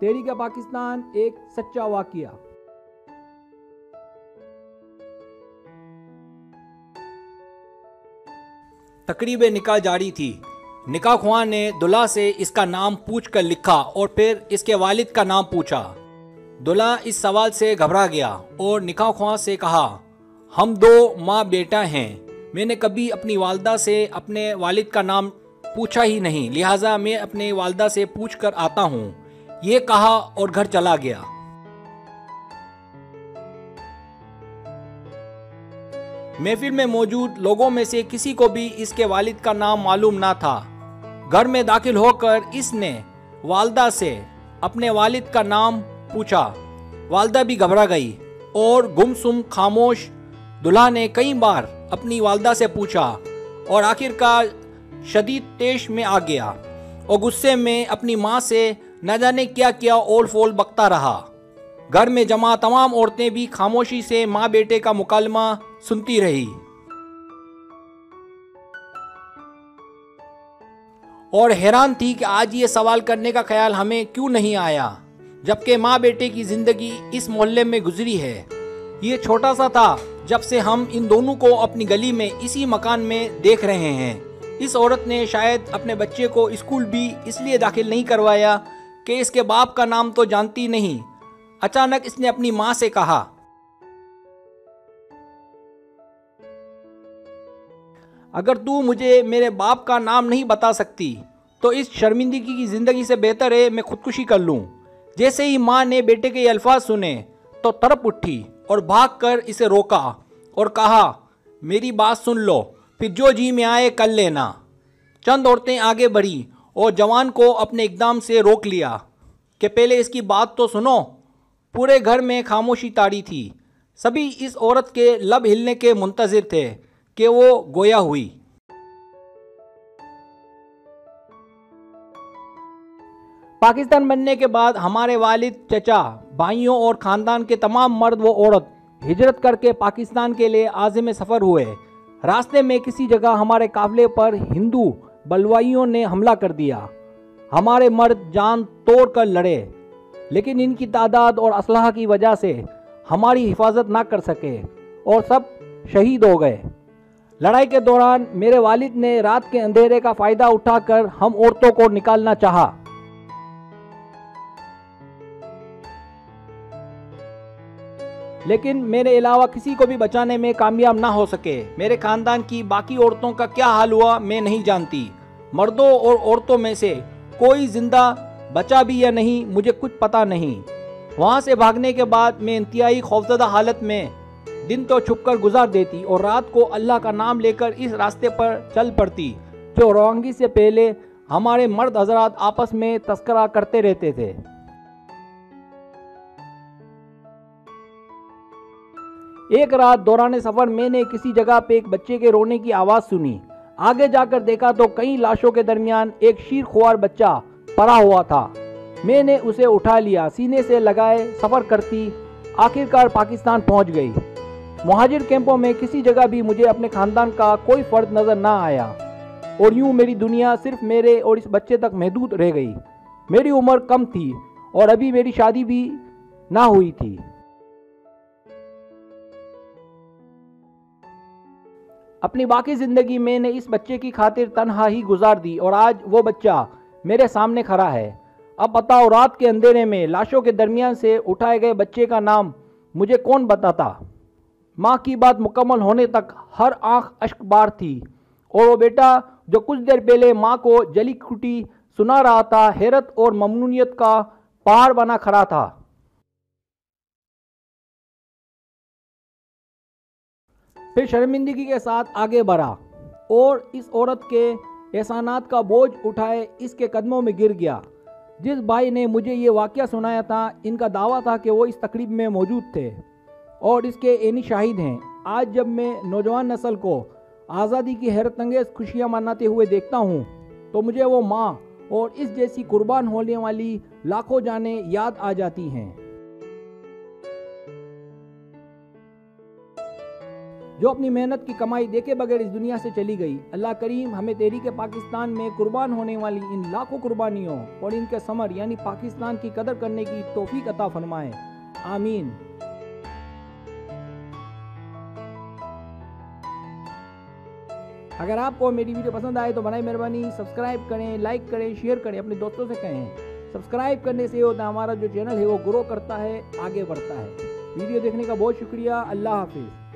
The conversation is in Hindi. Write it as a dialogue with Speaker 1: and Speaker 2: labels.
Speaker 1: तहरीक पाकिस्तान एक सच्चा वाक़या।
Speaker 2: तकरीब निकाह जारी थी। निकाह ख्वां ने दुल्हा से इसका नाम पूछकर लिखा और फिर इसके वालिद का नाम पूछा। दुल्हा इस सवाल से घबरा गया और निकाह ख्वां से कहा, हम दो माँ बेटा हैं, मैंने कभी अपनी वालदा से अपने वालिद का नाम पूछा ही नहीं, लिहाजा मैं अपने वालदा से पूछ कर आता हूँ। ये कहा और घर चला गया। महफिल में मौजूद लोगों में से किसी को भी इसके वालिद का नाम मालूम ना था। घर में दाखिल होकर इसने वालदा से अपने वालिद का नाम पूछा। वालदा भी घबरा गई और गुमसुम खामोश। दुल्हा ने कई बार अपनी वालदा से पूछा और आखिरकार शदीद तेश में आ गया और गुस्से में अपनी माँ से न जाने क्या क्या ओल फोल बकता रहा। घर में जमा तमाम औरतें भी खामोशी से माँ बेटे का मुकालमा सुनती रही और हैरान थी कि आज ये सवाल करने का ख्याल हमें क्यों नहीं आया, जबकि माँ बेटे की जिंदगी इस मोहल्ले में गुजरी है। ये छोटा सा था जब से हम इन दोनों को अपनी गली में इसी मकान में देख रहे हैं। इस औरत ने शायद अपने बच्चे को स्कूल भी इसलिए दाखिल नहीं करवाया कि इसके बाप का नाम तो जानती नहीं। अचानक इसने अपनी माँ से कहा, अगर तू मुझे मेरे बाप का नाम नहीं बता सकती तो इस शर्मिंदगी की ज़िंदगी से बेहतर है मैं खुदकुशी कर लूँ। जैसे ही माँ ने बेटे के ये अल्फाज सुने तो तड़प उठी और भागकर इसे रोका और कहा, मेरी बात सुन लो, फिर जो जी में आए कर लेना। चंद औरतें आगे बढ़ी और जवान को अपने इकदाम से रोक लिया कि पहले इसकी बात तो सुनो। पूरे घर में खामोशी ताड़ी थी। सभी इस औरत के लब हिलने के मुंतज़िर थे कि वो गोया हुई। पाकिस्तान बनने के बाद हमारे वालिद, चचा, भाइयों और ख़ानदान के तमाम मर्द व औरत हिजरत करके पाकिस्तान के लिए आज़िम सफ़र हुए। रास्ते में किसी जगह हमारे काफ़िले पर हिंदू बलवाइयों ने हमला कर दिया। हमारे मर्द जान तोड़ कर लड़े, लेकिन इनकी तादाद और असलहा की वजह से हमारी हिफाजत ना कर सके और सब शहीद हो गए। लड़ाई के दौरान मेरे वालिद ने रात के अंधेरे का फ़ायदा उठाकर हम औरतों को निकालना चाहा। लेकिन मेरे अलावा किसी को भी बचाने में कामयाब ना हो सके। मेरे खानदान की बाकी औरतों का क्या हाल हुआ मैं नहीं जानती। मर्दों और औरतों में से कोई जिंदा बचा भी या नहीं मुझे कुछ पता नहीं। वहाँ से भागने के बाद मैं इंतहाई खौफजदा हालत में दिन तो छुपकर गुजार देती और रात को अल्लाह का नाम लेकर इस रास्ते पर चल पड़ती जो रवानगी से पहले हमारे मर्द हजरात आपस में तस्करा करते रहते थे। एक रात दौरान सफ़र मैंने किसी जगह पे एक बच्चे के रोने की आवाज़ सुनी। आगे जाकर देखा तो कई लाशों के दरमियान एक शीर ख्वार बच्चा पड़ा हुआ था। मैंने उसे उठा लिया, सीने से लगाए सफ़र करती आखिरकार पाकिस्तान पहुंच गई। मुहाजिर कैंपों में किसी जगह भी मुझे अपने ख़ानदान का कोई फ़र्द नज़र ना आया और यूँ मेरी दुनिया सिर्फ मेरे और इस बच्चे तक महदूद रह गई। मेरी उम्र कम थी और अभी मेरी शादी भी ना हुई थी। अपनी बाकी ज़िंदगी मैंने इस बच्चे की खातिर तन्हा ही गुजार दी और आज वो बच्चा मेरे सामने खड़ा है। अब बताओ, रात के अंधेरे में लाशों के दरमियान से उठाए गए बच्चे का नाम मुझे कौन बताता। माँ की बात मुकम्मल होने तक हर आंख अश्क बार थी और वो बेटा जो कुछ देर पहले माँ को जली खुटी सुना रहा था, हैरत और ममनूनियत का पहाड़ बना खड़ा था। फिर शर्मिंदगी के साथ आगे बढ़ा और इस औरत के एहसानात का बोझ उठाए इसके कदमों में गिर गया। जिस भाई ने मुझे ये वाक़या सुनाया था, इनका दावा था कि वो इस तकरीब में मौजूद थे और इसके ऐनी शाहिद हैं। आज जब मैं नौजवान नस्ल को आज़ादी की हैरत अंगेज़ खुशियाँ मनाते हुए देखता हूँ तो मुझे वो माँ और इस जैसी कुर्बान होने वाली लाखों जानें याद आ जाती हैं।
Speaker 1: जो अपनी मेहनत की कमाई देखे बगैर इस दुनिया से चली गई। अल्लाह करीम हमें तहरीक पाकिस्तान में कुर्बान होने वाली इन लाखों कुर्बानियों और इनके समर यानी पाकिस्तान की कदर करने की तौफीक अता फरमाए। आमीन। अगर आपको मेरी वीडियो पसंद आए तो बनाई मेहरबानी सब्सक्राइब करें, लाइक करें, शेयर करें, अपने दोस्तों से कहें। सब्सक्राइब करने से होता है हमारा जो चैनल है वो ग्रो करता है, आगे बढ़ता है। वीडियो देखने का बहुत शुक्रिया। अल्लाह हाफिज़।